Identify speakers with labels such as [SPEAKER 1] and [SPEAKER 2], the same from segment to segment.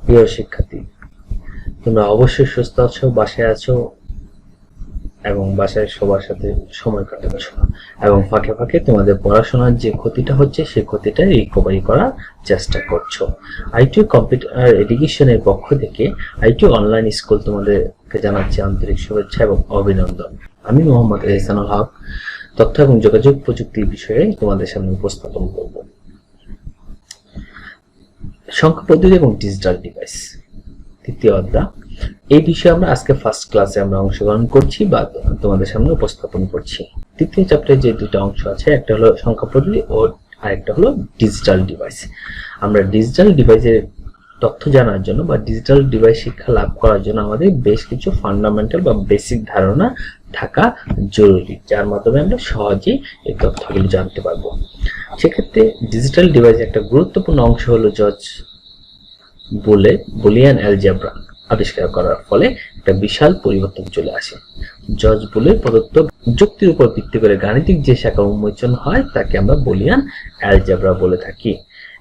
[SPEAKER 1] প্রিয় শিক্ষার্থী, তোমরা অবশ্যই সুস্থ আছো, বাসায় আছো এবং বাসায় সবার সাথে সময় কাটাচ্ছ এবং ফাঁকে ফাঁকে তোমাদের পড়াশোনার যে ক্ষতিটা হচ্ছে সেই ক্ষতিটা রিকভারি করার চেষ্টা করছো। আইটি কম্পিউটার এডুকেশনের পক্ষ থেকে আইটি অনলাইন স্কুল তোমাদেরকে জানাচ্ছি আন্তরিক শুভেচ্ছা এবং অভিনন্দন। আমি মোহাম্মদ এহসানুল হক তথ্য এবং যোগাযোগ প্রযুক্তি বিষয়ে তোমাদের সামনে উপস্থাপন করব। সংখ্যা পদ্ধতি এবং ডিজিটাল ডিভাইস তৃতীয় অধ্যায়। এই বিষয়ে আমরা আজকে ফার্স্ট ক্লাসে আমরা অংশগ্রহণ করছি বা তোমাদের সামনে উপস্থাপন করছি। তৃতীয় চ্যাপ্টারে যে দুটো অংশ আছে, একটা হলো সংখ্যা পদ্ধতি ও আরেকটা হলো ডিজিটাল ডিভাইস। আমরা ডিজিটাল ডিভাইসের তথ্য জানার জন্য বা ডিজিটাল ডিভাইস শিক্ষা লাভ করার জন্য আমাদের বেশ কিছু ফান্ডামেন্টাল বা বেসিক ধারণা থাকা জরুরি, যার মাধ্যমে আমরা সহজেই এই তথ্যগুলো জানতে পারবো। সেক্ষেত্রে ডিজিটাল ডিভাইসের একটা গুরুত্বপূর্ণ অংশ হলো জর্জ বুলিয়ান অ্যালজেব্রা আবিষ্কার করার ফলে একটা বিশাল পরিবর্তন চলে আসে। জর্জ বুলের প্রদত্ত যুক্তির উপর ভিত্তি করে গাণিতিক যে শাখা উন্মোচন হয় তাকে আমরা বুলিয়ান অ্যালজেব্রা বলে থাকি।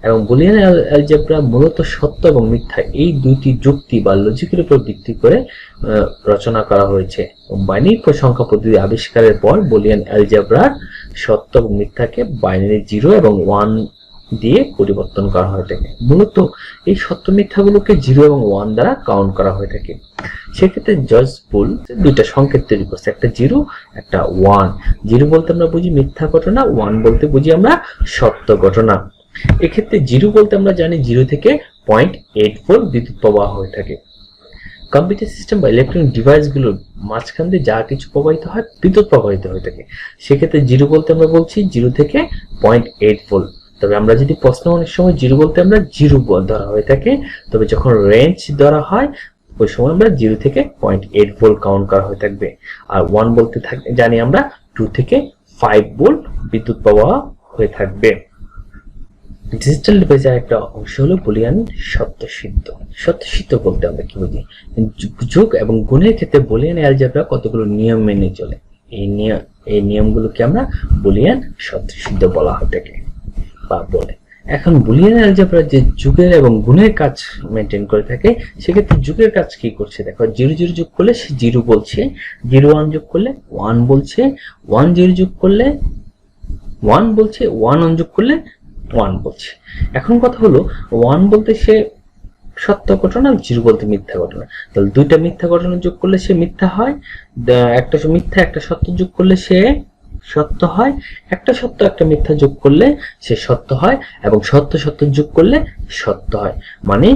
[SPEAKER 1] এবং বুলিয়ান অ্যালজেব্রা মূলত সত্য এবং মিথ্যা এই দুইটি যুক্তি বা লজিকের উপর ভিত্তি করে রচনা করা হয়েছে। বাইনারি সংখ্যা পদ্ধতি আবিষ্কারের পর বুলিয়ান অ্যালজেব্রার সত্য এবং মিথ্যাকে বাইনারি 0 এবং 1 দিয়ে পরিবর্তন করা হয়ে থাকে। মূলত এই সত্য মিথ্যাগুলোকে 0 এবং 1 দ্বারা কাউন্ট করা হয়ে থাকে। সেক্ষেত্রে জর্জ বুল দুইটা সংকেত তৈরি করছে, একটা 0 একটা 1। 0 বলতে আমরা বুঝি মিথ্যা ঘটনা, 1 বলতে বুঝি আমরা সত্য ঘটনা। এক্ষেত্রে 0 বলতে আমরা জানি 0 থেকে 0.84 বিদ্যুৎ প্রবাহ হয়ে থাকে। কম্পিউটার সিস্টেম বা ইলেকট্রনিক ডিভাইসগুলোর মাঝখান দিয়ে যা কিছু প্রবাহিত হয় বিদ্যুৎ প্রবাহিত হয়ে থাকে। সেক্ষেত্রে 0 বলতে আমরা বলছি 0 থেকে 0.84। তবে আমরা যদি প্রশ্ন অনেক সময় 0 বলতে আমরা 0 ধরা হয়ে থাকে, তবে যখন রেঞ্জ ধরা হয় ওই সময় আমরা 0 থেকে 0.8 ভোল্ট কাউন্ট করা হয়ে থাকবে। আর 1 বলতে জানি আমরা 2 থেকে 5 ভোল্ট বিদ্যুৎ প্রবাহ হয়ে থাকবে। ডিজিটাল ডিভাইসের একটা অংশ হলো বুলিয়ান সত্যসিদ্ধ। সত্যসিদ্ধ বলতে আমরা কি বুঝি? যোগ এবং গুণের ক্ষেত্রে বুলিয়ান অ্যালজেব্রা কতগুলো নিয়ম মেনে চলে। এই নিয়মগুলোকে আমরা বুলিয়ান সত্যসিদ্ধ বলা হয়ে থাকে বা বলে। এখন বুলিয়ান অ্যালজেব্রা যে যুগের এবং গুণের কাজ মেনটেন করে থাকে, সেক্ষেত্রে যুগের কাজ কি করছে দেখো। 0 যোগ করলে সে 0 বলছে, 0 1 যোগ করলে 1 বলছে, 1 0 যোগ করলে 1 বলছে, 1 1 যোগ করলে 1 বলছে। এখন কথা হলো 1 বলতে সে সত্য ঘটনা, 0 বলতে মিথ্যা ঘটনা। তাহলে দুইটা মিথ্যা ঘটনা যোগ করলে সে মিথ্যা হয়, একটা মিথ্যা একটা সত্য যোগ করলে সে সত্য হয়, একটা সত্য একটা মিথ্যা যোগ করলে সে সত্য হয়, এবং সত্য সত্য যোগ করলে সত্য হয়। মানে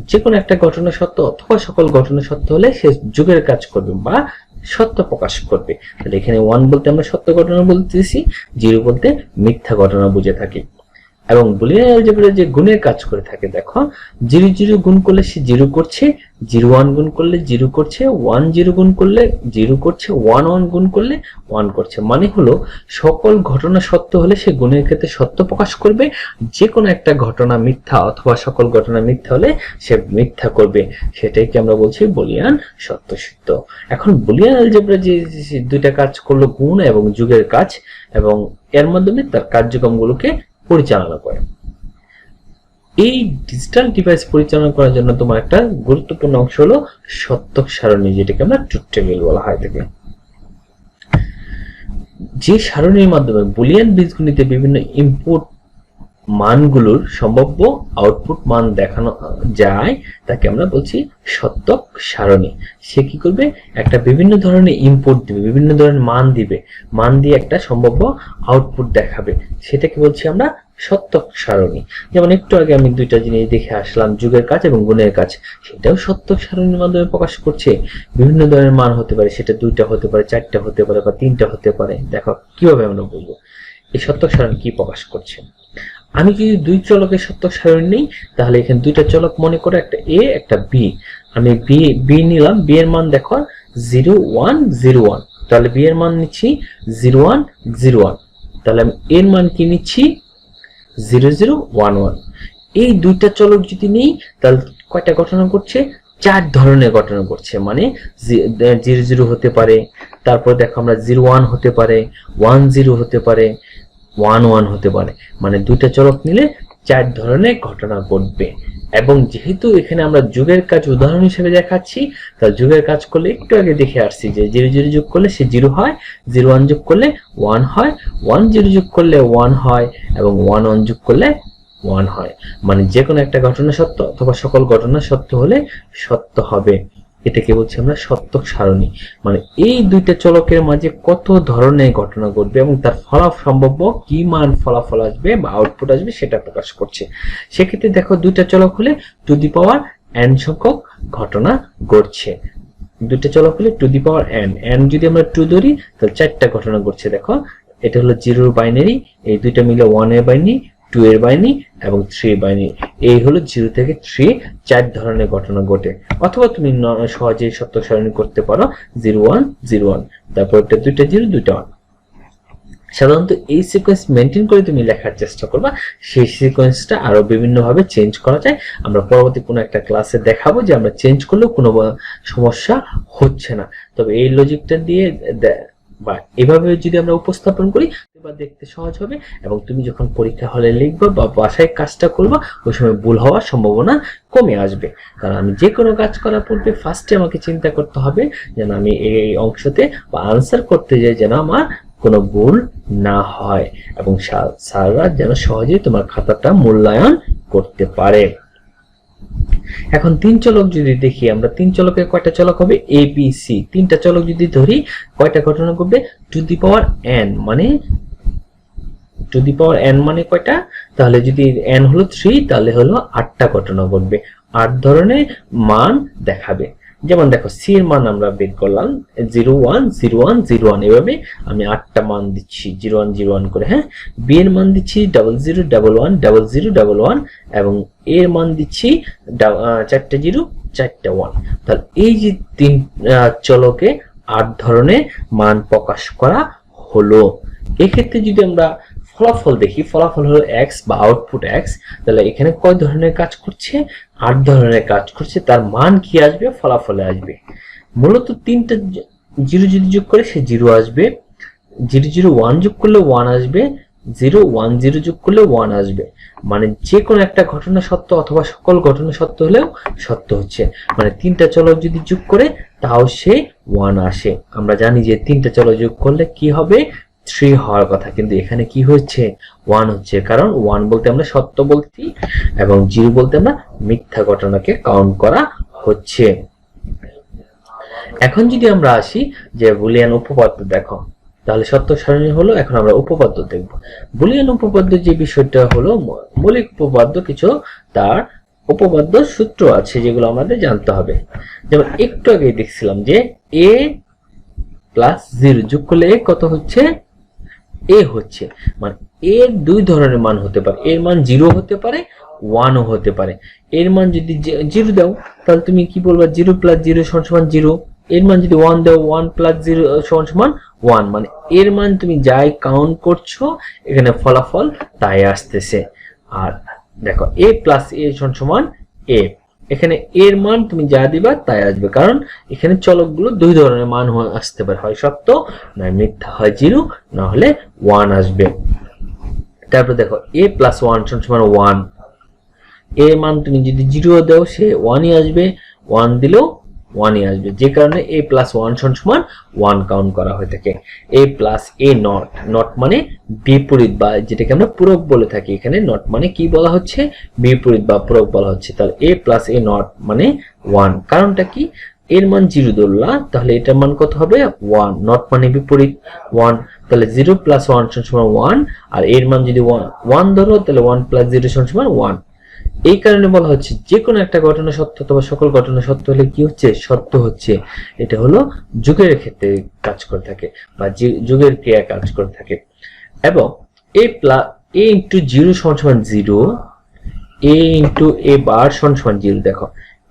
[SPEAKER 1] যে কোনো একটা ঘটনা সত্য অথবা সকল ঘটনা সত্য হলে সে যুগের কাজ করবে বা সত্য প্রকাশ করবে। তাহলে এখানে 1 বলতে আমরা সত্য ঘটনা বলতেছি, 0 বলতে মিথ্যা ঘটনা বুঝে থাকি। এবং বুলিয়ান অ্যালজেব্রা যে গুণের কাজ করে থাকে দেখো, 0 0 গুণ করলে সে 0 করছে, 0 1 গুণ করলে 0 করছে, 1 0 গুণ করলে 0 করছে, 1 1 গুণ করলে 1 করছে। মানে হলো সকল ঘটনা সত্য হলে সে গুণের ক্ষেত্রে সত্য প্রকাশ করবে, যে কোনো একটা ঘটনা মিথ্যা অথবা সকল ঘটনা মিথ্যা হলে সে মিথ্যা করবে। সেটাইকে আমরা বলছি বুলিয়ান সত্যসিদ্ধ। এখন বুলিয়ান অ্যালজেব্রা যে দুইটা কাজ করলো, গুণ এবং যুগের কাজ, এবং এর মাধ্যমে তার কার্যক্রমগুলোকে পরিচালনা করে। এই ডিজিটাল ডিভাইস পরিচালনা করার জন্য তোমার একটা গুরুত্বপূর্ণ অংশ হলো সত্যক সারণী, যেটাকে আমরা ট্রুথ টেবিল বলা হয় থাকে। যে সারণীর মাধ্যমে বুলিয়ান বীজগণিতে বিভিন্ন ইনপুট মানগুলোর সম্ভাব্য আউটপুট মান দেখানো যায় তাকে আমরা বলছি সত্যক সারণী। সে কি করবে? একটা বিভিন্ন ধরনের ইনপুট দিবে, বিভিন্ন ধরনের মান দিবে, মান দিয়ে একটা সম্ভাব্য আউটপুট দেখাবে, সেটাকে বলছি আমরা সত্যক সারণী। যেমন একটু আগে আমি দুইটা জিনিস দেখে আসলাম, যুগের কাজ এবং গুণের কাজ, সেটাও সত্যক সারণীর মাধ্যমে প্রকাশ করছে। বিভিন্ন ধরনের মান হতে পারে, সেটা 2টা হতে পারে, 4টা হতে পারে বা 3টা হতে পারে। দেখো কিভাবে আমরা বলবো এই সত্যক সারণী কি প্রকাশ করছে। আমি যদি 2 চলকের সত্যক সারণী নেই, তাহলে এখানে 2টা চলক মনে করো, একটা এ একটা বি। আমি বি নিলাম, বি এর মান দেখো 0 1 0 1, তাহলে বি এর মান নিচ্ছি 0 1 0 1, তাহলে আমি এর মান কি নিচ্ছি 0 0 1 1। এই 2টা চলক যদি নেই তাহলে কয়টা ঘটনা ঘটছে? 4 ধরনের ঘটনা ঘটছে। মানে 0 0 হতে পারে, তারপর দেখো আমরা 0 1 হতে পারে, 1 0 হতে পারে, 1 1 হতে পারে। মানে 2টা চলক নিলে 4 ধরনের ঘটনা ঘটবে। এবং যেহেতু এখানে আমরা যোগের কাজ উদাহরণ হিসেবে দেখাচ্ছি, তাহলে যোগের কাজ করলে একটু আগে দেখে আসছি যে 0 0 যোগ করলে সে 0 হয়, 0 1 যোগ করলে 1 হয়, 1 0 যোগ করলে 1 হয় এবং 1 1 যোগ করলে 1 হয়। মানে যে কোনো একটা ঘটনা সত্য অথবা সকল ঘটনা সত্য হলে সত্য হবে। এটাকে বলছি আমরা সত্যক সারণী। মানে এই দুইটা চলকের মাঝে কত ধরনের ঘটনা ঘটবে এবং তার সম্ভাব্য কি মান ফলাফল আসবে বা আউটপুট আসবে সেটা প্রকাশ করছে। সেক্ষেত্রে দেখো দুইটা চলক হলে টু দি পাওয়ার n সংখ্যক ঘটনা ঘটছে। দুইটা চলক হলে টু দি পাওয়ার n যদি আমরা 2 ধরি তাহলে 4টা ঘটনা ঘটছে। দেখো এটা হলো 0 এর বাইনারি, এই দুইটা মিলে 1 এর বাইনারি, 2 এর বাইনারি এবং 3 এর বাইনারি। এই হলো 0 থেকে 3 4 ধরনের ঘটনা ঘটে। অথবা তুমি সহজেই সত্য সারণী করতে পারো 0 1 0 1, তারপর এটা দুইটা 0 দুইটা 1। সাধারণত এই সিকোয়েন্স মেনটেন করে তুমি লেখার চেষ্টা করবা। সেই সিকোয়েন্সটা আরো বিভিন্ন ভাবে চেঞ্জ করা যায়। আমরা পরবর্তী কোনো একটা ক্লাসে দেখাবো যে আমরা চেঞ্জ করলেও কোনো সমস্যা হচ্ছে না। তবে এই লজিকটা দিয়ে বা এভাবে যদি আমরা উপস্থাপন করি বা দেখতে সহজ হবে এবং তুমি যখন পরীক্ষা হলে লিখবা বা বাসায় কাজটা করবা ওই সময় ভুল হওয়ার সম্ভাবনা কমে আসবে। কারণ আমি যে কোনো কাজ করার পূর্বে ফার্স্টে আমাকে চিন্তা করতে হবে যেন আমি এই অংশতে বা আনসার করতে যাই যেন আমার কোনো ভুল না হয় এবং স্যাররা যেন সহজেই তোমার খাতাটা মূল্যায়ন করতে পারে। এখন 3 চলক যদি দেখি আমরা, 3 চলকে কয়টা চলক হবে? a b c। 3টা চলক যদি ধরি কয়টা ঘটনা ঘটবে? টু দি পাওয়ার n মানে টু দি পাওয়ার n মানে কয়টা? তাহলে যদি n হলো 3 তাহলে হলো 8টা ঘটনা ঘটবে, 8 ধরনের মান দেখাবে। যেমন দেখো c এর মান আমরা বের করলাম 0 1 0 1 0 1, এভাবে আমি 8টা মান দিচ্ছি 0 1 0 1 করে। হ্যাঁ, b এর মান দিচ্ছি 0 0 1 1 0 0 1 1 এবং a এর মান দিচ্ছি 4টা 0 4টা 1। তাহলে এই যে 3 চলকে 8 ধরনের মান প্রকাশ করা হলো। এক্ষেত্রে যদি আমরা ফলাফল দেখি, ফলাফল হলো x বা আউটপুট x, তাহলে এখানে কয় ধরনের কাজ করছে? 8 ধরনের কাজ করছে। তার মান কি আসবে? ফলাফলে আসবে। মূলত 3টা 0 যদি যোগ করে সে 0 আসবে, 0 0 1 যোগ করলে 1 আসবে, 0 1 0 যোগ করলে 1 আসবে। মানে যে কোনো একটা ঘটনা সত্য অথবা সকল ঘটনা সত্য হলেও সত্য হচ্ছে। মানে 3টা চলক যদি যোগ করে তাও সে 1 আসে। আমরা জানি যে 3টা চলক যোগ করলে কি হবে? 3 হওয়ার কথা, কিন্তু এখানে কি হচ্ছে? 1 হচ্ছে। কারণ 1 বলতে আমরা সত্য বলছি এবং 0 বলতে আমরা মিথ্যা ঘটনাকে কাউন্ট করা হচ্ছে। এখন যদি আমরা আসি যে বুলিয়ান উপপাদ্য দেখো, তাহলে সত্য সারণী হলো। এখন আমরা উপপাদ্য দেখব। বুলিয়ান উপপাদ্য যে বিষয়টা হলো মৌলিক উপপাদ্য, কিছু তার উপপাদ্য সূত্র আছে যেগুলো আমাদের জানতে হবে। যেমন একটু আগে দেখছিলাম যে a প্লাস 0 যোগ করলে কত হচ্ছে? a হচ্ছে। মানে এর 2 ধরনের মান হতে পারে। এর মান 0 হতে পারে, 1 ও হতে পারে। এর মান যদি 0 দাও তাহলে তুমি কি বলবা? 0 প্লাস 0 সমান 0। এর মান যদি 1 দাও 1 প্লাস 0 সমান 1। মানে এর মান তুমি যাই কাউন্ট করছো এখানে ফলাফল তাই আসতেছে। আর দেখো a প্লাস a সমান a, এখানে এর মান তুমি যা দিবা তাই আসবে। কারণ এখানে চলকগুলো 2 ধরনের মান আসতে পারে, হয় সত্য নয় মিথ্যা, হয় 0 না হলে 1 আসবে। তারপর দেখো a প্লাস 1 সমান 1, এর মান তুমি যদি 0 দাও সে 1ই আসবে, 1 দিলেও 1ই আসবে। যে কারণে a প্লাস 1 সমান 1 কাউন্ট করা হয়ে থাকে। a plus a not, not মানে বিপরীত বা যেটাকে আমরা পূরক বলে থাকি। এখানে নট মানে কি বলা হচ্ছে? বিপরীত বা পূরক বলা হচ্ছে। তাহলে a প্লাস a নট মানে 1। কারণটা কি? এর মান 0 ধরলা তাহলে এটার মান কত হবে? 1। নট মানে বিপরীত 1, তাহলে 0 প্লাস 1 সমান 1। আর এর মান যদি 1 ধরো তাহলে 1 প্লাস 0 সমান 1। এই কারণে বলা হচ্ছে যে কোনো একটা ঘটনা সত্য অথবা সকল ঘটনা সত্য হলে কি হচ্ছে? সত্য হচ্ছে। এটা হলো যুগের ক্ষেত্রে কাজ করে থাকে বা যুগের ক্রিয়া কাজ করে থাকে। এবং a ইন্টু 0 সমান 0, a ইন্টু a বার সমান 0। দেখো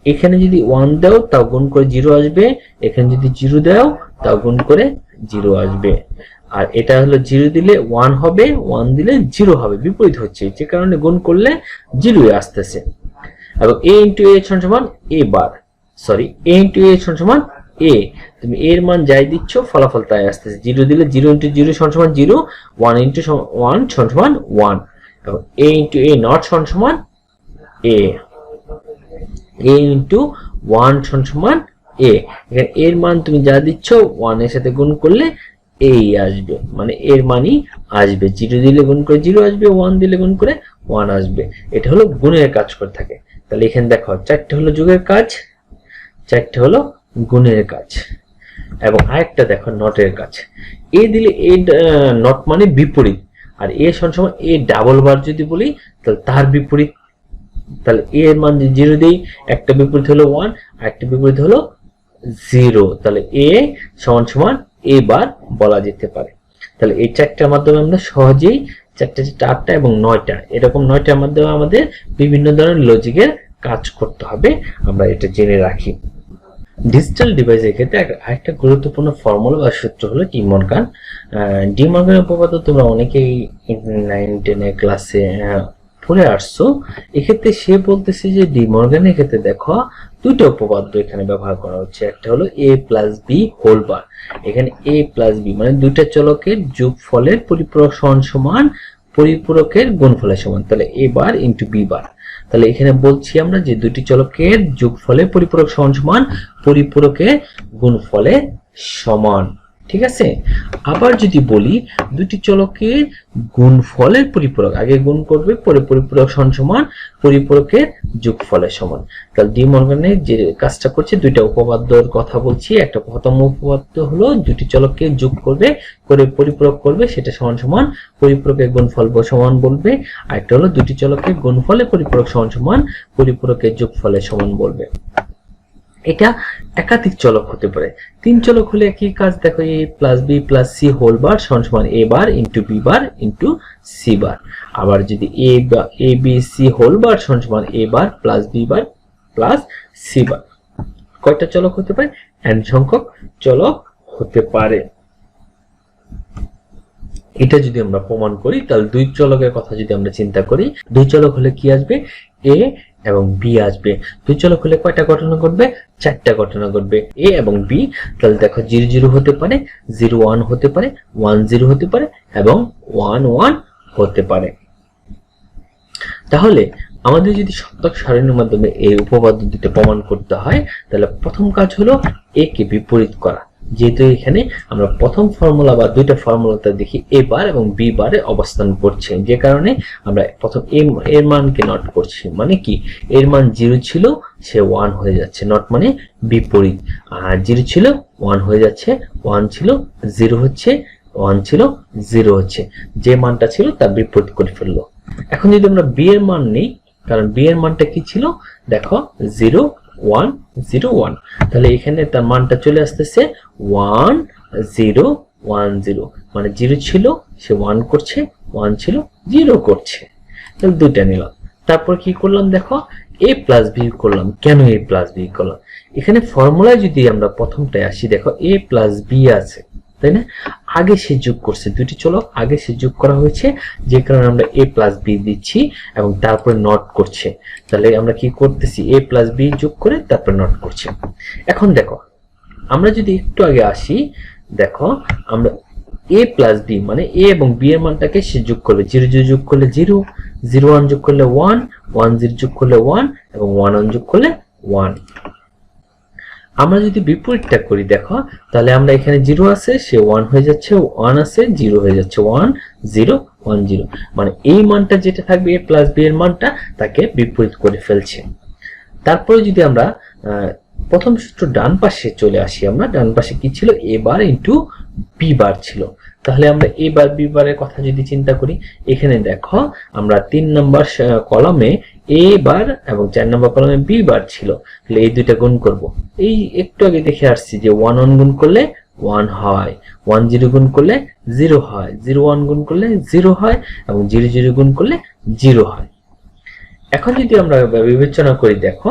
[SPEAKER 1] এখানে যদি 1 দাও তাও গুণ করে 0 আসবে, এখানে যদি 0 দাও তাও গুণ করে 0 আসবে। আর এটা হলো 0 দিলে 1 হবে, 1 দিলে 0 হবে, বিপরীত হচ্ছে। যে কারণে গুণ করলে 0 আসতেছে। এবং a ইন্টু a সমান a bar, sorry a into a সমান a, তুমি এর মান যাই দিচ্ছ ফলাফল তাই আসতেছে। 0 দিলে 0 ইন্টু 0 সমান 0, 1 ইন্টু 1 সমান 1 এবং a ইন্টু a নট সমান a। a ইন্টু 1 সমান a। এখানে এর মান তুমি যা দিচ্ছ 1 এর সাথে গুণ করলে এই আসবে, মানে এর মানই আসবে। 0 দিলে গুণ করে 0 আসবে, 1 দিলে গুণ করে 1 আসবে। এটা হলো গুণের কাজ করে থাকে। তাহলে এখানে দেখো 4টা হলো যোগের কাজ, 4টা হলো গুণের কাজ, এবং আরেকটা দেখো নটের কাজ। এ দিলে এ নট মানে বিপরীত, আর এ সমান এ ডাবল বার যদি বলি তাহলে তার বিপরীত। তাহলে এ এর মান 0 দেই, একটা বিপরীত হলো 1 আর একটা বিপরীত হলো 0, তাহলে এ সমান এ বার বলা যেতে পারে। তাহলে এই 4টার মাধ্যমে আমরা সহজেই 4টা 8টা এবং 9টা, এরকম 9টার মাধ্যমে আমাদের বিভিন্ন ধরনের লজিকের কাজ করতে হবে, আমরা এটা জেনে রাখি। ডিজিটাল ডিভাইসের ক্ষেত্রে আরেকটা গুরুত্বপূর্ণ ফর্মুলা বা সূত্র হলো ডি মর্গান। ডি মর্গানের উপপাদ্য তোমরা অনেকেই 9, 10 এর ক্লাসে পড়ে আসছো। এক্ষেত্রে সে বলতেছে যে ডি মর্গানের ক্ষেত্রে দেখো দুটো উপপাদ্য এখানে ব্যবহার করা হচ্ছে। একটা হলো a plus b whole bar. এখানে a প্লাস বি মানে দুইটা চলকের যোগফলের পরিপূরক সমান পরিপূরকের গুণফলের সমান, তাহলে a bar into b bar. তাহলে এখানে বলছি আমরা যে দুটি চলকের যোগফলের পরিপূরক সমান পরিপূরকের গুণফলের সমান, ঠিক আছে। আবার যদি বলি দুটি চলকের গুণফলের পরিপূরক, আগে গুণ করবে পরে পরিপূরক সমান পরিপূরকের যোগফলের সমান। তাহলে ডি মর্গানের যে কাজটা করছে দুইটা উপপাদ্যর কথা বলছি। একটা প্রথম উপপাদ্য হলো দুটি চলককে যোগ করবে করে পরিপূরক করবে, সেটা সমান পরিপূরকের গুণফল সমান বলবে। আর একটা হলো দুটি চলকের গুণফলের পরিপূরক সমান পরিপূরকের যোগফলের সমান বলবে। এটা একাধিক চলক হতে পারে। 3 চলক হলে কি কাজ দেখো, a plus b plus c whole bar সমান a bar into b bar into c bar. আবার যদি a b c whole bar সমান a bar plus b bar plus c bar. কয়টা চলক হতে পারে? n সংখ্যক চলক হতে পারে। এটা যদি আমরা প্রমাণ করি তাহলে দুই চলকের কথা যদি আমরা চিন্তা করি, দুই চলক হলে কি আসবে, a এবং বি আসবে। দুই চলক হলে কয়টা ঘটনা ঘটবে? 4টা ঘটনা ঘটবে, a এবং b। তাহলে দেখো 0 0 হতে পারে, 0 1 হতে পারে, 1 0 হতে পারে এবং 1 1 হতে পারে। তাহলে আমাদের যদি সপ্তক সারণীর মাধ্যমে এই উপপাদ্য দুটো প্রমাণ করতে হয়, তাহলে প্রথম কাজ হলো a কে বিপরীত করা। যেহেতু এখানে আমরা প্রথম ফর্মুলা বা দুইটা ফর্মুলাতে দেখি a বার এবং b বারে অবস্থান করছে, যে কারণে আমরা প্রথম এর মানকে নট করছি। মানে কি, এর মান 0 ছিল সে 1 হয়ে যাচ্ছে, নট মানে বিপরীত। আর 0 ছিল 1 হয়ে যাচ্ছে, 1 ছিল 0 হচ্ছে, 1 ছিল 0 হচ্ছে, যে মানটা ছিল তার বিপরীত করে ফেললো। এখন যদি আমরা b এর মান নেই, কারণ b এর মানটা কি ছিল দেখো 0 1 0 1, তাহলে এখানে তার মানটা চলে আসতেছে 1 0 1 0, মানে 0 ছিল সে 1 করছে, 1 ছিল 0 করছে। তাহলে দুইটা নিলাম। তারপর কি করলাম দেখো, a প্লাস b করলাম। কেন a প্লাস b করলাম? এখানে ফর্মুলায় যদি আমরা প্রথমটায় আসি, দেখো a প্লাস b আছে, তাই না? আগে সে যোগ করছে, দুটি চলক আগে সে যোগ করা হয়েছে, যে কারণে আমরা a প্লাস b দিচ্ছি এবং তারপরে নট করছে। তাহলে আমরা কি করতেছি, a প্লাস b যোগ করে তারপরে নট করছি। এখন দেখো আমরা যদি একটু আগে আসি, দেখো আমরা a প্লাস b মানে a এবং b এর মানটাকে সে যোগ করবে। 0 0 যোগ করলে 0, 0 1 যোগ করলে 1, 1 0 যোগ করলে 1 এবং 1 1 যোগ করলে 1। আমরা যদি বিপরীতটা করি দেখো, তাহলে আমরা এখানে 0 আছে সে 1 হয়ে যাচ্ছে, 1 আছে 0 হয়ে যাচ্ছে, 1 0 1 0, মানে এই মানটা যেটা থাকবে a প্লাস b এর মানটা তাকে বিপরীত করে ফেলছে। তারপরে যদি আমরা প্রথম সূত্র ডান পাশে চলে আসি, আমরা ডান পাশে কি ছিল, a বার ইন্টু b বার ছিল। তাহলে আমরা a বার b বারের কথা যদি চিন্তা করি, এখানে দেখো আমরা 3 নম্বর কলামে a বার এবং 4 নম্বর কলামে b বার ছিল। তাহলে এই দুইটা গুণ করব। এই একটু আগে দেখে আসছি যে 1 1 গুণ করলে 1 হয়, 1 0 গুণ করলে 0 হয়, 0 1 গুণ করলে 0 হয় এবং 0 0 গুণ করলে 0 হয়। এখন যদি আমরা বিবেচনা করি, দেখো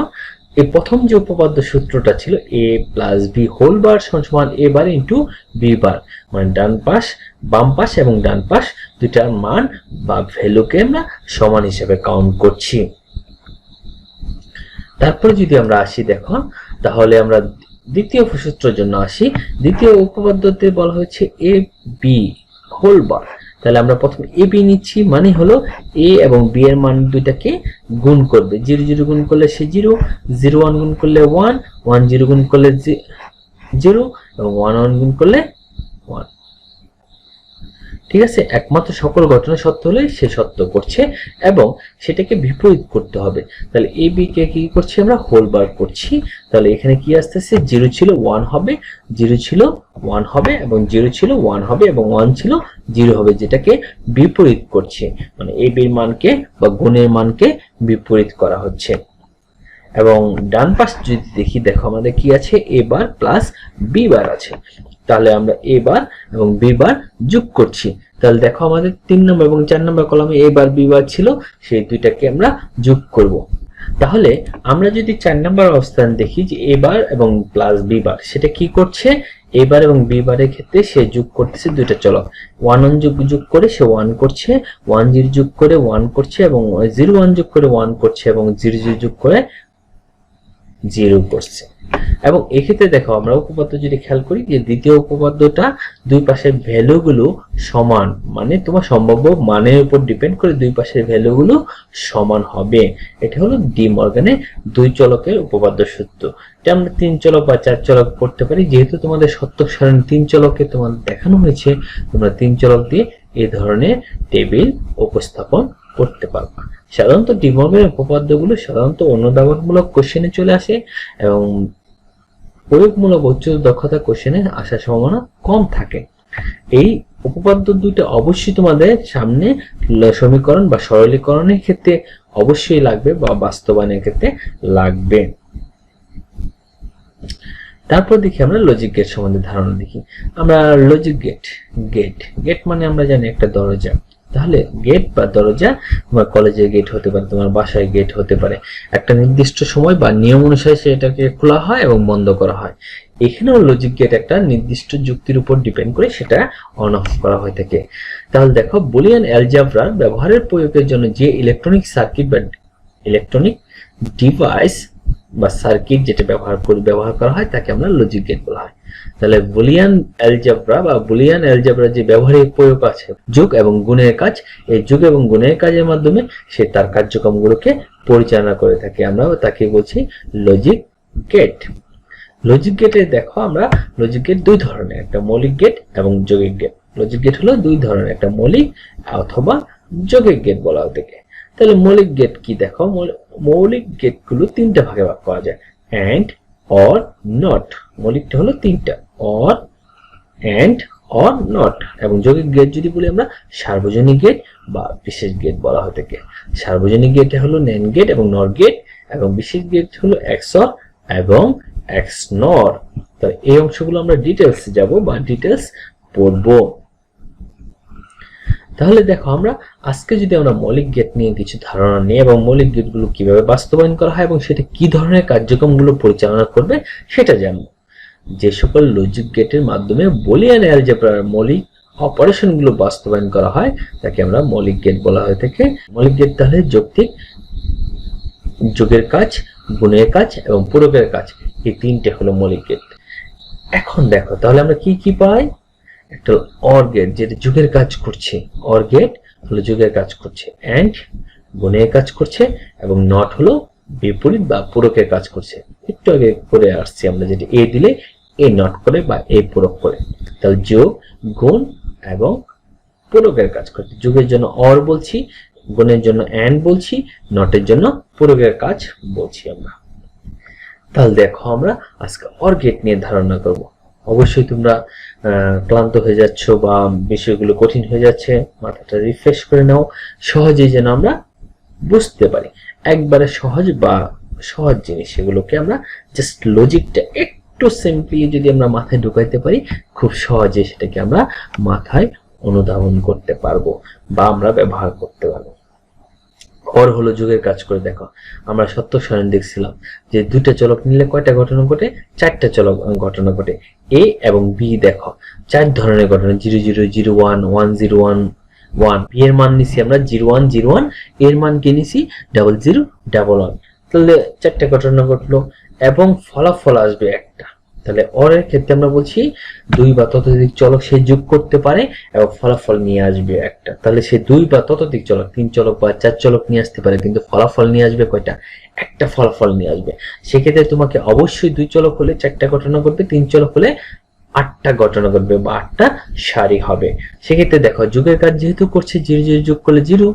[SPEAKER 1] এই প্রথম যে উপপাদ্য সূত্রটা ছিল a plus b whole bar সমান a bar into b bar, মানে ডান পাশ বাম পাশ এবং ডান পাশ দুইটার মান বা ভ্যালুকে আমরা সমান হিসেবে কাউন্ট করছি। তারপরে যদি আমরা আসি দেখো, তাহলে আমরা দ্বিতীয় সূত্রের জন্য আসি। দ্বিতীয় উপপাদ্যতে বলা হয়েছে a b হোল বার, তাহলে আমরা প্রথমে এ বি নিচ্ছি, মানে হলো এ এবং বি এর মান দুইটাকে গুণ করবে। 0 0 গুণ করলে সে 0, 0 1 গুণ করলে 1, 1 0 গুণ করলে 0 এবং 1 1 গুণ করলে 1। ঠিক আছে, একমাত্র সকল ঘটনা সত্য হলে সে সত্য করছে এবং সেটাকে বিপরীত করতে হবে। তাহলে এ বি কে কি করছি আমরা, হোল বার করছি। তাহলে এখানে কি আসতেছে, 0 ছিল 1 হবে, 0 ছিল 1 হবে এবং 0 ছিল 1 হবে এবং 1 ছিল 0 হবে, যেটাকে বিপরীত করছে, মানে এ বির মানকে বা গুণের মানকে বিপরীত করা হচ্ছে। এবং ডান পাশ যদি দেখি, দেখো আমাদের কি আছে, এ বার প্লাস বি বার আছে। তাহলে আমরা এ বার এবং বি বার যোগ করছি। তাহলে দেখো আমাদের 3 নম্বর এবং 4 নম্বর কলামে এ বার বি বার ছিল, সেই দুইটাকে আমরা যোগ করব। তাহলে আমরা যদি 4 নম্বর অবস্থান দেখি যে এ বার এবং প্লাস বি বার, সেটা কি করছে, এ বার এবং বি বারের ক্ষেত্রে সে যোগ করতেছে দুইটা চলক। 1 1 যোগ করে সে 1 করছে, 1 0 যোগ করে 1 করছে এবং 0 1 যোগ করে 1 করছে এবং 0 0 যোগ করে 0 করছে। এবং এক্ষেত্রে দেখো আমরা উপপাদ্য যদি খেয়াল করি যে দ্বিতীয় উপপাদ্যটা দুই পাশের ভ্যালুগুলো সমান, মানে তোমার সম্ভাব্য মানের উপর ডিপেন্ড করে দুই পাশের ভ্যালুগুলো সমান হবে। এটা হলো ডি মর্গানের দুই চলকের উপপাদ্য সূত্র। এটা আমরা 3 চলক বা 4 চলক করতে পারি, যেহেতু তোমাদের সত্য সারণী 3 চলকে তোমাদের দেখানো হয়েছে, তোমরা 3 চলক দিয়ে এই ধরনের টেবিল উপস্থাপন করতে পারবা। সাধারণত ডি মর্গানের উপপাদ্যগুলো সাধারণত অনুধাবনমূলক কোশ্চেনে চলে আসে এবং প্রয়োগমূলক উচ্চ দক্ষতা কোশ্চেনে আসার সম্ভাবনা কম থাকে। এই উপপাদ্য দুইটা অবশ্যই তোমাদের সামনে সমীকরণ বা সরলীকরণের ক্ষেত্রে অবশ্যই লাগবে বা বাস্তবায়নের ক্ষেত্রে লাগবে। তারপর দেখি আমরা লজিক গেট সম্বন্ধে ধারণা দেখি। আমরা লজিক গেট মানে আমরা জানি একটা দরজা। তাহলে গেট বা দরজা তোমার কলেজের গেট হতে পারে, তোমার বাসায় গেট হতে পারে, একটা নির্দিষ্ট সময় বা নিয়ম অনুসারে সেটাকে খোলা হয় এবং বন্ধ করা হয়। এখানেও লজিক গেট একটা নির্দিষ্ট যুক্তির উপর ডিপেন্ড করে সেটা অন অফ করা হয়ে থাকে। তাহলে দেখো, বুলিয়ান অ্যালজেব্রার ব্যবহারের প্রয়োগের জন্য যে ইলেকট্রনিক সার্কিট বা ইলেকট্রনিক ডিভাইস বা সার্কিট যেটা ব্যবহার করা হয় তাকে আমরা লজিক গেট বলা হয়। তাহলে বুলিয়ান অ্যালজেব্রা যে ব্যবহারিক প্রয়োগ আছে, যোগ এবং গুণের কাজ, এই যোগ এবং গুণের কাজের মাধ্যমে সে তার কার্যক্রমগুলোকে পরিচালনা করে থাকে, আমরা তাকে বলছি লজিক গেট। লজিক গেটে দেখো আমরা লজিক গেট দুই ধরনের, একটা মৌলিক গেট এবং যৌগিক গেট। লজিক গেট হলো দুই ধরনের, একটা মৌলিক অথবা যৌগিক গেট বলা হয়ে থাকে। তাহলে মৌলিক গেট কি, দেখো মৌলিক গেটগুলো তিনটা ভাগে ভাগ করা যায়, এন্ড, অর, নট। মৌলিকটা হলো তিনটা, অর, এন্ড, অর, নট। এবং যৌগিক গেট যদি বলি আমরা সার্বজনীন গেট বা বিশেষ গেট বলা হয়ে থাকে। সার্বজনীন গেট হলো ন্যান্ড গেট এবং নর গেট, এবং বিশেষ গেট হলো এক্সঅর এবং এক্সনর। তো এই অংশগুলো আমরা ডিটেলস যাব বা ডিটেলস পড়বো। তাহলে দেখো, আমরা আজকে যদি আমরা মৌলিক গেট নিয়ে কিছু ধারণা নিই এবং মৌলিক গেটগুলো কিভাবে বাস্তবায়ন করা হয় এবং সেটা কি ধরনের কার্যক্রমগুলো পরিচালনা করবে সেটা জানবো। যে সকল লজিক গেটের মাধ্যমে বুলিয়ান অ্যালজেব্রার মৌলিক অপারেশনগুলো বাস্তবায়ন করা হয় তাকে আমরা মৌলিক গেট বলা হয়ে থাকে। মৌলিক গেট তাহলে যৌক্তিক, যোগের কাজ, গুণের কাজ এবং পূরকের কাজ, এই তিনটে হলো মৌলিক গেট। এখন দেখো তাহলে আমরা কি কি পাই। একটা অর গেট যেটা যুগের কাজ করছে, অর গেট হলো যুগের কাজ করছে, এন্ড গুণের কাজ করছে এবং নট হলো বিপরীত বা পূরকের কাজ করছে। একটু আগে করে আসছি আমরা, যেটা এ দিলে এ নট করে বা এ পূরক করে। তাহলে যোগ, গুণ এবং পূরকের কাজ করছে। যুগের জন্য অর বলছি, গুণের জন্য এন্ড বলছি, নটের জন্য পূরকের কাজ বলছি আমরা। তাহলে দেখো, আমরা আজকে অর গেট নিয়ে ধারণা করব। অবশ্যই তোমরা ক্লান্ত হয়ে যাচ্ছ বা বিষয়গুলো কঠিন হয়ে যাচ্ছে, মাথাটা রিফ্রেশ করে নাও, সহজেই যেন আমরা বুঝতে পারি। একবারে সহজ বা সহজ জিনিস, সেগুলোকে আমরা জাস্ট লজিকটা একটু সিম্পলি যদি আমরা মাথায় ঢুকাইতে পারি, খুব সহজে সেটাকে আমরা মাথায় অনুধাবন করতে পারবো বা আমরা ব্যবহার করতে পারবো। অর হলো যুগের কাজ করে। দেখো, আমরা সত্য সারণী দেখছিলাম যে দুইটা চলক নিলে কয়টা ঘটনা ঘটে, চারটা চলক ঘটনা ঘটে। এ এবং বি দেখো 4 ধরনের ঘটনা, 0 0 0 1 1 0 1 1। বি এর মান নিছি আমরা 0 1 0 1, এর মান কি নিছি 0 0 1 1। তাহলে 4টা ঘটনা ঘটলো এবং ফলাফল আসবে একটা। তাহলে অর এর ক্ষেত্রে আমরা বলছি দুই বা ততোধিক চলক সে যোগ করতে পারে এবং ফলাফল নিয়ে আসবে একটা। তাহলে সে দুই বা ততোধিক চলক, 3 চলক বা 4 চলক নিয়ে আসতে পারে, কিন্তু ফলাফল নিয়ে আসবে কয়টা? একটা ফলাফল নিয়ে আসবে। সেক্ষেত্রে তোমাকে অবশ্যই 2 চলক হলে 4টা ঘটনা ঘটবে, 3 চলক হলে 8টা ঘটনা ঘটবে বা 8টা সারি হবে। সেক্ষেত্রে দেখো যোগের কাজ যেহেতু করছে, 0 0 যোগ করলে 0,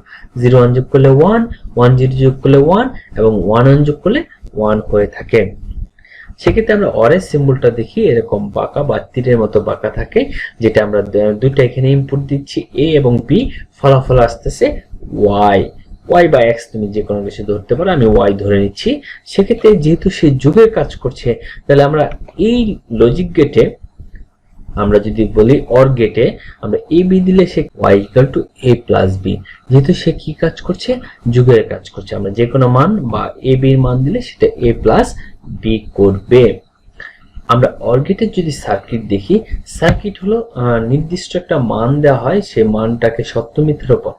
[SPEAKER 1] 0 1 যোগ করলে 1, 1 0 যোগ করলে 1 এবং 1 1 যোগ করলে 1 হয়ে থাকে। সেক্ষেত্রে আমরা অরের সিম্বলটা দেখি এরকম বাঁকা বা তীরের মতো বাঁকা থাকে, যেটা আমরা দুইটা এখানে ইনপুট দিচ্ছি এ এবং বি, ফলাফল আসতেছে ওয়াই। ওয়াই বা এক্স তুমি যে কোনো কিছু ধরতে পারো, আমি ওয়াই ধরে নিচ্ছি। সেক্ষেত্রে যেহেতু সে যোগের কাজ করছে, তাহলে আমরা এই লজিক গেটে আমরা যদি বলি অর গেটে আমরা এ বি দিলে সে y equal to a plus b, যেহেতু সে কি কাজ করছে? যোগের কাজ করছে। আমরা যে কোনো মান বা এ বি এর মান দিলে সেটা a প্লাস বি করবে। আমরা অর গেটের যদি সার্কিট দেখি, সার্কিট হলো নির্দিষ্ট একটা মান দেওয়া হয়, সে মানটাকে সত্য মিথ্যার উপর।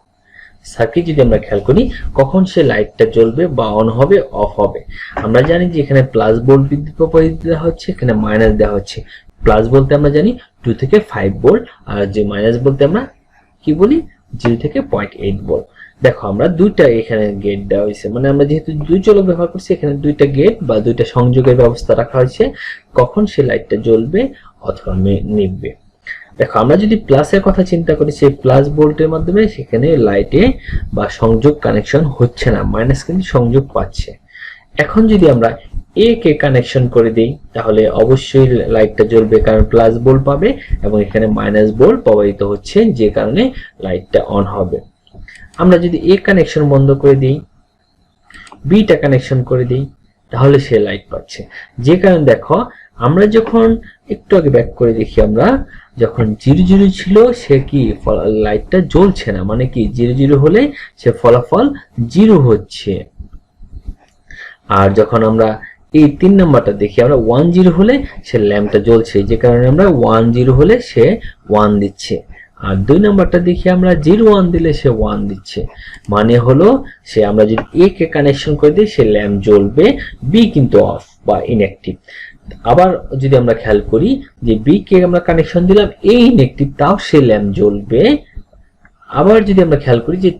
[SPEAKER 1] সার্কিট যদি আমরা খেয়াল করি, কখন সে লাইটটা জ্বলবে বা অন হবে অফ হবে। আমরা জানি যে এখানে প্লাস ভোল্ট বিদ্যুৎ প্রবাহিত দেওয়া হচ্ছে, এখানে মাইনাস দেওয়া হচ্ছে। প্লাস বলতে আমরা জানি 2 থেকে 5 ভোল্ট, আর যে মাইনাস বলতে আমরা কি বলি 0 থেকে 0.8 ভোল্ট। দেখো আমরা দুইটা এখানে গেট দেওয়া হয়েছে, মানে আমরা যেহেতু 2 চলক ব্যবহার করছি, এখানে দুইটা গেট বা দুইটা সংযোগের ব্যবস্থা রাখা হয়েছে, কখন সে লাইটটা জ্বলবে অথবা নিভবে। দেখো আমরা যদি প্লাসের কথা চিন্তা করি, সেই প্লাস ভোল্টের মাধ্যমে সেখানে লাইটে বা সংযোগ কানেকশন হচ্ছে না, মাইনাস কিন্তু সংযোগ পাচ্ছে। এখন যদি আমরা এ কে কানেকশন করে দেই, তাহলে অবশ্যই লাইটটা জ্বলবে, কারণ প্লাস ভোল্ট পাবে এবং এখানে মাইনাস ভোল্ট প্রবাহিত হচ্ছে, যে কারণে লাইটটা অন হবে। আমরা যদি এ কানেকশন বন্ধ করে দিই, বিটা কানেকশন করে দিই, তাহলে সে লাইট পাচ্ছে। যে কারণে দেখো আমরা যখন একটু আগে ব্যাক করে দেখি, আমরা যখন 0 0 ছিল সে কি লাইটটা জ্বলছে না, মানে কি 0 0 হলে সে ফলাফল 0 হচ্ছে। আর যখন আমরা এই 3 নাম্বারটা দেখি, আমরা 1 0 হলে সে ল্যাম্পটা জ্বলছে, যে কারণে আমরা 1 0 হলে সে 1 দিচ্ছে। আর 2 নাম্বারটা দেখি, আমরা 0 1 দিলে সে 1 দিচ্ছে, মানে হলো সে আমরা যদি এ কে কানেকশন করে দিই সে ল্যাম্প জ্বলবে, বি কিন্তু অফ বা ইনঅ্যাক্টিভ। আবার যদি আমরা খেয়াল করি যে বি কে আমরা কানেকশন দিলাম, এ ইনঅ্যাক্টিভ, তাও সে ল্যাম্প জ্বলবে। আবার যদি আমরা খেয়াল করি যে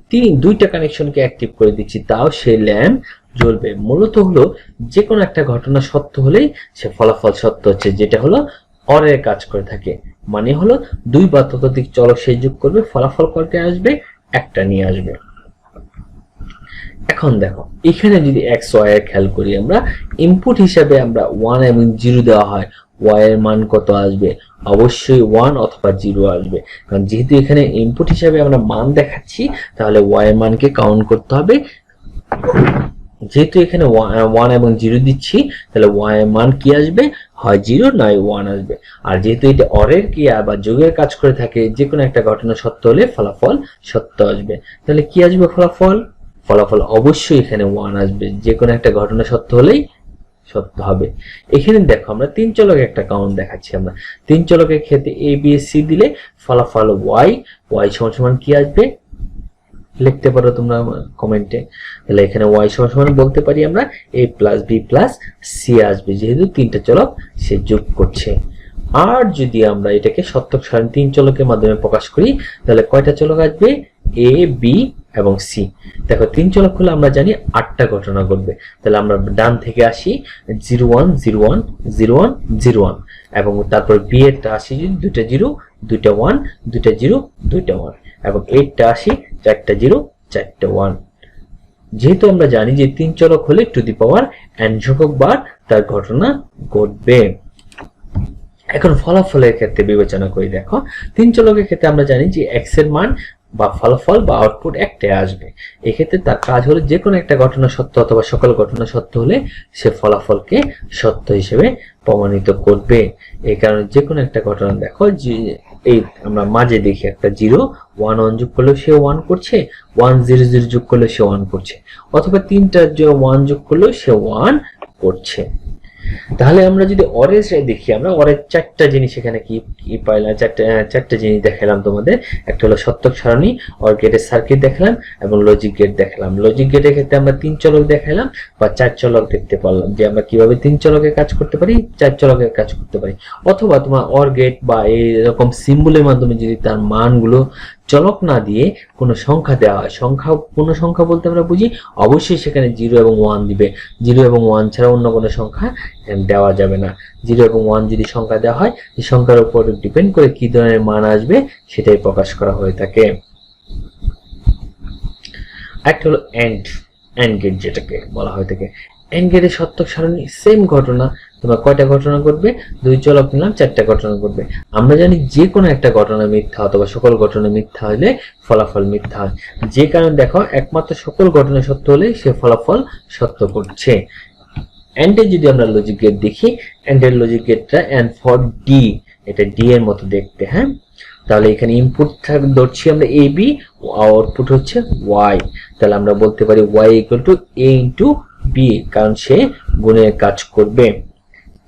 [SPEAKER 1] দুইটা কানেকশনকে অ্যাক্টিভ করে দিচ্ছি, তাও সে ল্যাম্প জ্বলবে। মূলত হলো যে কোনো একটা ঘটনা সত্য হলেই সে ফলাফল সত্য হচ্ছে, যেটা হলো অরের কাজ করে থাকে। মানে হলো 2 বা ততোধিক চলক সে যোগ করবে, ফলাফল কয়টা আসবে? একটা নিয়ে আসবে। এখন দেখো এখানে যদি এক্স ওয়াই এর খেয়াল করি, আমরা ইনপুট হিসাবে আমরা 1 এবং 0 দেওয়া হয়, ওয়াই এর মান কত আসবে? অবশ্যই 1 অথবা 0 আসবে, কারণ যেহেতু এখানে ইনপুট হিসাবে আমরা মান দেখাচ্ছি, তাহলে ওয়াই এর মানকে কাউন্ট করতে হবে। যেহেতু এখানে 1 এবং 0 দিচ্ছি, তাহলে ওয়াই এর মান কি আসবে? হয় 0 নয় 1 আসবে। আর যেহেতু এটা অরের ক্রিয়া বা যোগের কাজ করে থাকে, যে কোনো একটা ঘটনা সত্য হলে ফলাফল সত্য আসবে। তাহলে কি আসবে ফলাফল? ফলাফল অবশ্যই এখানে 1 আসবে, যে কোনো একটা ঘটনা সত্য হলেই সত্য হবে। এখানে দেখো আমরা 3 চলকের একটা কাউন্ট দেখাচ্ছি। আমরা 3 চলকের ক্ষেত্রে এ বি সি দিলে ফলাফল ওয়াই, ওয়াই সমান কি আসবে লিখতে পারো তোমরা কমেন্টে। তাহলে এখানে ওয়াই সমান বলতে পারি আমরা এ প্লাস বি প্লাস সি আসবে, যেহেতু 3টা চলক সে যোগ করছে। আর যদি আমরা এটাকে সত্যক সারণী 3 চলকের মাধ্যমে প্রকাশ করি, তাহলে কয়টা চলক আসবে? এ বি এবং সি। দেখো 3 চলক হলে আমরা জানি 8টা ঘটনা ঘটবে। তাহলে আমরা ডান থেকে আসি 0 1 0 1 0 1 0 1, এবং তারপর বি এরটা আসি যদি 2টা 0 2টা 1 2টা 0 2টা 1, এবং 8টা আসি 4টা 0 4টা 1। যেহেতু আমরা জানি যে 3 চলক হলে টু দি পাওয়ার n সংখ্যক বার তার ঘটনা ঘটবে। এখন ফলাফলের ক্ষেত্রে বিবেচনা করি। দেখো 3 চলকের ক্ষেত্রে আমরা জানি যে x এর মান বা ফলাফল বা আউটপুট একটাই আসবে। এক্ষেত্রে তার কাজ হলো যে কোনো একটা ঘটনা সত্য অথবা সকল ঘটনা সত্য হলে সে ফলাফলকে সত্য হিসেবে প্রমাণিত করবে। এই কারণে যে কোনো একটা ঘটনা দেখো যে এই আমরা মাঝে দেখি একটা 0 1 1 যোগ করলে সে 1 করছে, 1 0 0 যোগ করলে সে 1 করছে, অথবা 3টা 1 যোগ করলে সে 1 করছে। তাহলে আমরা যদি অরের দেখি, আমরা অরের চারটা জিনিস এখানে কি পাইলাম, চারটা জিনিস দেখালাম তোমাদের। একটা হলো সত্যক সারণী, অর গেটের সার্কিট দেখালাম এবং লজিক গেট দেখালাম। লজিক গেটের ক্ষেত্রে আমরা 3 চলক দেখালাম বা 4 চলক দেখতে পারলাম, যে আমরা কিভাবে 3 চলকের কাজ করতে পারি, 4 চলকের কাজ করতে পারি। অথবা তোমার অর গেট বা এরকম সিম্বলের মাধ্যমে যদি তার মানগুলো চলক না দিয়ে কোনো সংখ্যা দেওয়া হয়, কোনো সংখ্যা বলতে আমরা বুঝি অবশ্যই সেখানে 0 এবং 1 দিবে। 0 এবং 1 ছাড়া অন্য কোনো সংখ্যা দেওয়া যাবে না। 0 এবং 1 যদি সংখ্যা দেওয়া হয়, এই সংখ্যার উপর ডিপেন্ড করে কি ধরনের মান আসবে সেটাই প্রকাশ করা হয়ে থাকে। একটা হলো এন্ড গেট, যেটাকে বলা হয়ে থাকে। এন্ড গেটের সত্যক সারণী সেম ঘটনা। তোমার কয়টা ঘটনা ঘটবে? 2 চলক নিলাম, 4টা ঘটনা ঘটবে। আমরা জানি যে কোনো একটা ঘটনা মিথ্যা অথবা সকল ঘটনা মিথ্যা হলে ফলাফল মিথ্যা হয়। যে কারণে দেখো, একমাত্র সকল ঘটনা সত্য হলে সে ফলাফল সত্য করছে। এন্ডের যদি আমরা লজিক গেট দেখি, এন্ডের লজিক গেটটা এন্ড ফর ডি, এটা ডি এর মতো দেখতে। হ্যাঁ, তাহলে এখানে ইনপুট ধরছি আমরা এ বি, আউটপুট হচ্ছে ওয়াই। তাহলে আমরা বলতে পারি y equal to a into b, কারণ সে গুণের কাজ করবে।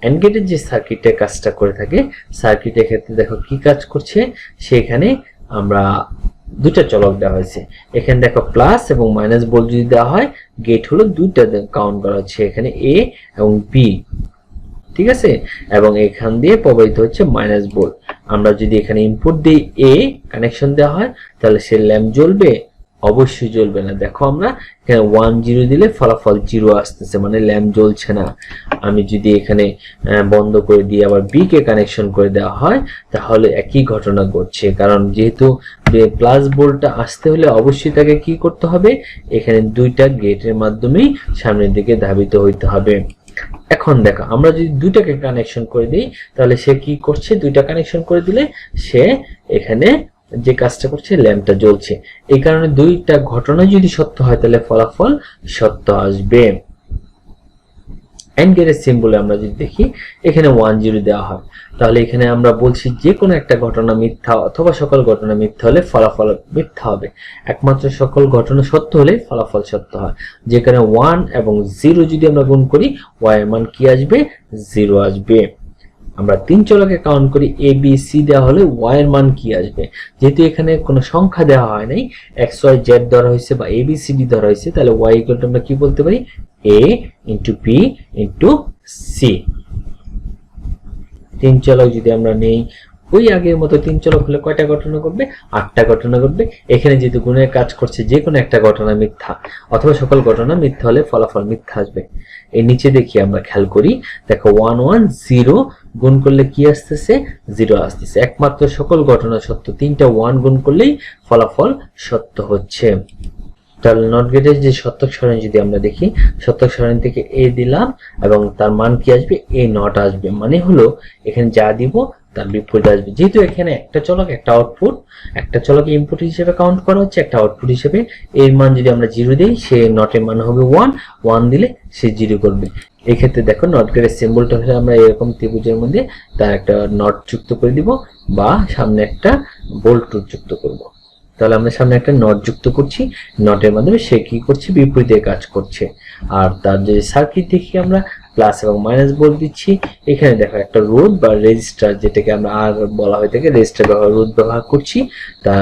[SPEAKER 1] এন্ড গেটের যে সার্কিটের কাজটা করে থাকে, সার্কিটের ক্ষেত্রে দেখো কি কাজ করছে, সেখানে আমরা 2টা চলক দেওয়া হয়েছে। এখানে দেখো প্লাস এবং মাইনাস বল যদি দেওয়া হয়, গেট হলো 2টা কাউন্ট করা হচ্ছে, এখানে এ এবং বি, ঠিক আছে। এবং এখান দিয়ে প্রবাহিত হচ্ছে মাইনাস বল। আমরা যদি এখানে ইনপুট দিই এ, কানেকশন দেওয়া হয়, তাহলে সে ল্যাম্প জ্বলবে? অবশ্যই জ্বলবে না। দেখো আমরা এখানে 1 0 দিলে ফলাফল 0 আসতেছে, মানে ল্যাম্প জ্বলছে না। আমি যদি এখানে বন্ধ করে দিয়ে আবার বি কে কানেকশন করে দেওয়া হয়, তাহলে একই ঘটনা ঘটছে। কারণ যেহেতু প্লাস বোল্টটা আসতে হলে অবশ্যই তাকে কি করতে হবে, এখানে 2টা গেটের মাধ্যমেই সামনের দিকে ধাবিত হইতে হবে। এখন দেখো, আমরা যদি 2টাকে কানেকশন করে দিই, তাহলে সে কি করছে, 2টা কানেকশন করে দিলে সে এখানে যে কাজটা করছে, ল্যাম্পটা জ্বলছে। এই কারণে 2টা ঘটনা যদি সত্য হয়, তাহলে ফলাফল সত্য আসবে। এন্ড গেটের সিম্বলে আমরা যদি দেখি, এখানে 1 0 দেওয়া হয়, তাহলে এখানে আমরা বলছি যে কোনো একটা ঘটনা মিথ্যা অথবা সকল ঘটনা মিথ্যা হলে ফলাফল মিথ্যা হবে। একমাত্র সকল ঘটনা সত্য হলে ফলাফল সত্য হয়। যেখানে 1 এবং 0 যদি আমরা গুণ করি, y এর মান কি আসবে? 0 আসবে। আমরা 3 চলকে কাউন্ট করি, এ বি সি দেওয়া হলে y এর মান কি আসবে? যেহেতু এখানে কোনো সংখ্যা দেওয়া হয় নাই, x y z ধরা হয়েছে বা এ বি সি ডি ধরা হয়েছে, তাহলে y ইকুয়াল টু আমরা কি বলতে পারি? a into b into c. 3 চলক যদি আমরা নেই, ওই আগের মতো 3 চলক হলে কয়টা ঘটনা ঘটবে? 8টা ঘটনা ঘটবে। এখানে যেহেতু গুণের কাজ করছে, যে কোনো একটা ঘটনা মিথ্যা অথবা সকল ঘটনা মিথ্যা হলে ফলাফল মিথ্যা আসবে। এই নিচে দেখি, আমরা খেয়াল করি, দেখো 1 1 0 গুণ করলে কি আসতেছে? 0 আসতেছে। একমাত্র সকল ঘটনা সত্য, 3টা 1 গুণ করলেই ফলাফল সত্য হচ্ছে। তাহলে নট গেটের যে সত্যক সারণী যদি আমরা দেখি, সত্যক সারণী থেকে এ দিলাম এবং তার মান কি আসবে? এ নট আসবে। মানে হলো এখানে যা দিব তার বিপরীত আসবে। যেহেতু এখানে একটা চলক একটা আউটপুট, একটা চলকে ইনপুট হিসেবে কাউন্ট করা হচ্ছে, একটা আউটপুট হিসেবে। এর মান যদি আমরা 0 দিই, সে নটের মান হবে 1, 1 দিলে সে 0 করবে। এই ক্ষেত্রে দেখো, নট গেটের সিম্বলটা হলে আমরা এরকম ত্রিভুজের মধ্যে তার একটা নট যুক্ত করে দিব বা সামনে একটা বোল্ট যুক্ত করব। তাহলে আমরা সামনে একটা নট যুক্ত করছি, নটের মাধ্যমে সে কি করছে? বিপরীতে কাজ করছে। আর তার যে সার্কিট দেখি, আমরা প্লাস এবং মাইনাস বল দিচ্ছি। এখানে দেখো একটা রোধ বা রেজিস্টার, যেটাকে আমরা আর বলা হয়ে থাকে, রেজিস্টার ব্যবহার, রোধ ব্যবহার করছি। তা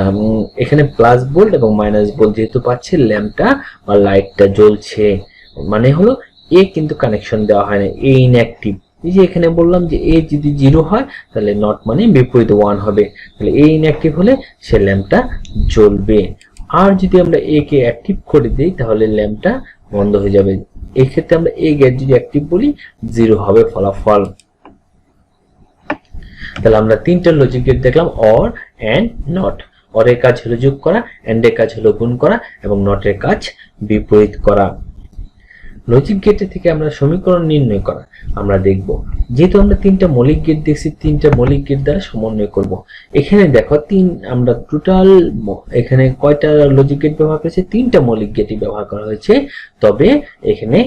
[SPEAKER 1] এখানে প্লাস বোল্ট এবং মাইনাস বোল্ট যেহেতু পাচ্ছে, ল্যাম্পটা বা লাইটটা জ্বলছে। মানে হলো এ কিন্তু কানেকশন দেওয়া হয় না, এ ইনঅ্যাক্টিভ। এই যে এখানে বললাম যে এ যদি 0 হয়, তাহলে নট মানে বিপরীত 1 হবে। তাহলে এ ইনঅ্যাক্টিভ হলে সে ল্যাম্পটা জ্বলবে। আর যদি আমরা এ কে অ্যাক্টিভ করে দিই, তাহলে ল্যাম্পটা বন্ধ হয়ে যাবে। এই ক্ষেত্রে আমরা এ গেট যদি অ্যাক্টিভ বলি, 0 হবে ফলাফল। তাহলে আমরা 3টা লজিক গেট দেখলাম, অর, এন্ড, নট। অর এর কাজ হলো যোগ করা, এন্ড এর কাজ হলো গুণ করা এবং নট এর কাজ বিপরীত করা। লজিক গেটের থেকে আমরা সমীকরণ নির্ণয় করা আমরা দেখব। যেহেতু আমরা 3টা মৌলিক গেট দেখছি, 3টা মৌলিক গেট দ্বারা সমন্বয় করব। এখানে দেখো আমরা টোটাল এখানে কয়টা লজিক গেট ব্যবহার করেছে? 3টা মৌলিক গেটই ব্যবহার করা হয়েছে। তবে এখানে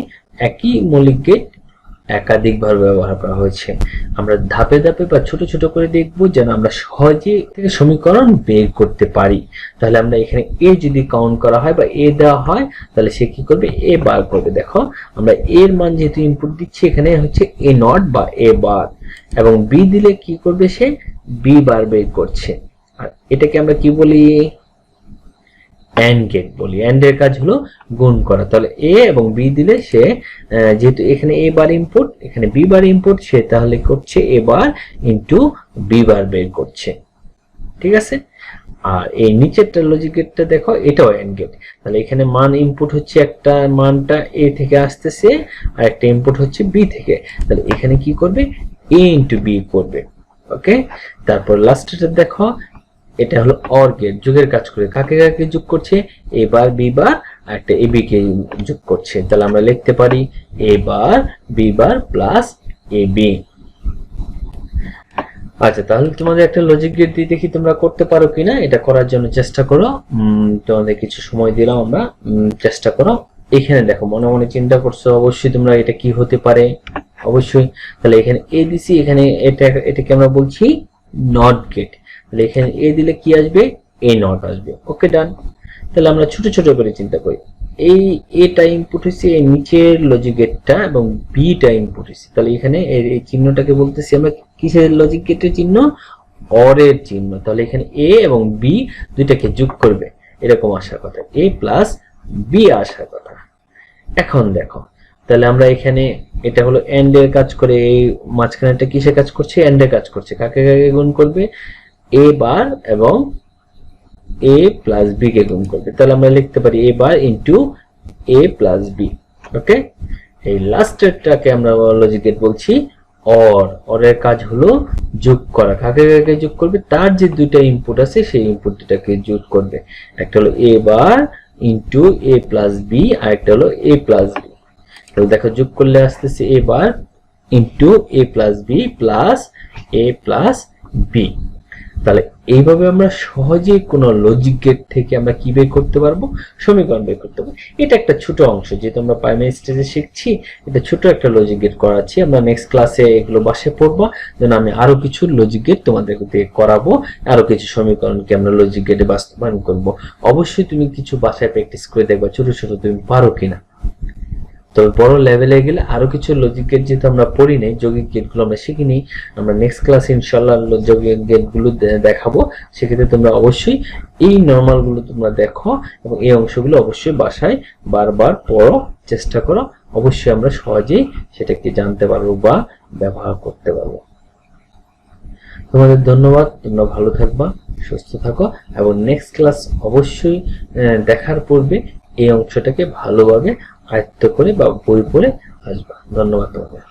[SPEAKER 1] একই মৌলিক গেট একাধিকবার ব্যবহার করা হয়েছে। আমরা ধাপে ধাপে বা ছোট ছোট করে দেখব যেন আমরা সহজে থেকে সমীকরণ বের করতে পারি। তাহলে আমরা এখানে এ যদি কাউন্ট করা হয় বা এ দেওয়া হয় তাহলে সে কি করবে, এ বার করবে। দেখো আমরা এর মান যেহেতু ইনপুট দিচ্ছি এখানে হচ্ছে এ নট বা এ বার, এবং বি দিলে কি করবে, সে বি বার বের করছে। আর এটাকে আমরা কি বলি, অ্যান্ড গেট বলি। অ্যান্ড এর কাজ হলো গুণ করা। তাহলে এ এবং বি দিলে সে যেহেতু এখানে এ বার ইনপুট এখানে বি বার ইনপুট, সে তাহলে করছে এ বার ইনটু বি বার বের করছে। ঠিক আছে। আর এই নিচেরটা লজিক গেটটা দেখো, এটাও অ্যান্ড গেট। তাহলে এখানে মান ইনপুট হচ্ছে একটা, মানটা এ থেকে আসতেছে, আর একটা ইনপুট হচ্ছে বি থেকে। তাহলে এখানে কি করবে, এ ইনটু বি করবে। ওকে। তারপর লাস্টেরটা দেখো, এটা হলো অর গেট, যোগের কাজ করে। কাকে কাকে যোগ করছে, এ বার বি বার আর একটা এ বি কে যোগ করছে। তাহলে আমরা লিখতে পারি এ বার B bar plus A B. আচ্ছা, তাহলে তোমাদের একটা লজিক গেট দিয়ে দেখি তোমরা করতে পারো কিনা। এটা করার জন্য চেষ্টা করো। তোমাদের কিছু সময় দিলাম আমরা, চেষ্টা করো। এখানে দেখো মনে মনে চিন্তা করছো অবশ্যই তোমরা এটা কি হতে পারে অবশ্যই। তাহলে এখানে এ দিছি, এখানে এটাকে আমরা বলছি নট গেট। তাহলে এখানে এ দিলে কি আসবে, এ নট আসবে। ওকে, ডান। তাহলে আমরা ছোট ছোট করে চিন্তা করি। এই এটা ইনপুট হচ্ছে এই নিচের লজিক গেটটা এবং বিটা ইনপুট হচ্ছে। তাহলে এখানে এই চিহ্নটাকে বলতেছি আমরা কিসের লজিক গেটের চিহ্ন, অর এর চিহ্ন। তাহলে এখানে এ এবং বি দুইটাকে যোগ করবে, এরকম আসার কথা, এ প্লাস বি আসার কথা। এখন দেখো তাহলে আমরা এখানে এটা হলো এন্ড এর কাজ করে, এই মাঝখানেটা কিসের কাজ করছে, এন্ড এর কাজ করছে। কাকে কাকে গুণ করবে, এ বার এবং এ প্লাস বি কে গুণ করবে। তাহলে আমরা লিখতে পারি এ বার ইনটু এ প্লাস বি। ওকে। এই লাস্টেরটাকে আমরা লজিক গেট বলছি অর। অর এর কাজ হলো যোগ করা। কাকে কাকে যোগ করবে, তার যে দুইটা ইনপুট আছে সেই ইনপুট দুটাকে যোগ করবে। একটা হলো এ বার ইনটু এ প্লাস বি আর একটা হলো এ প্লাস বি। তাহলে দেখো যোগ করলে আসতেছে এ বার into a plus b plus A plus B. তাহলে এইভাবে আমরা সহজে কোন লজিক গেট থেকে আমরা কি বের করতে পারবো, সমীকরণ বের করতে পারবো। এটা একটা ছোট অংশ, যেহেতু আমরা প্রাইমারি স্টেজে শিখছি, এটা ছোট একটা লজিক গেট করাচ্ছি। আমরা নেক্সট ক্লাসে এগুলো বাসায় পড়বো, যেন আমি আরো কিছু লজিক গেট তোমাদেরকে করাবো, আরো কিছু সমীকরণকে আমরা লজিক গেটে বাস্তবায়ন করব। অবশ্যই তুমি কিছু বাসায় প্র্যাকটিস করে দেখবা ছোট ছোট তুমি পারো কিনা। তবে বড় লেভেলে গেলে আরো কিছু লজিক গেট যেহেতু আমরা পড়ি নাই, যৌগিক গেট গুলো আমরা শিখিনি, আমরা নেক্সট ক্লাসে ইনশাআল্লাহ যৌগিক গেট গুলো দেখাবো। সেক্ষেত্রে তোমরা অবশ্যই এই নরমাল গুলো তোমরা দেখো এবং এই অংশগুলো অবশ্যই বাসায় বারবার পড়ো, চেষ্টা করো। অবশ্যই আমরা সহজেই সেটাকে জানতে পারবো বা ব্যবহার করতে পারবো। তোমাদের ধন্যবাদ। তোমরা ভালো থাকবা, সুস্থ থাকো এবং নেক্সট ক্লাস অবশ্যই দেখার পূর্বে এই অংশটাকে ভালোভাবে আয়ত্ত করে বা বই পড়ে আসবা। ধন্যবাদ তোমাদের।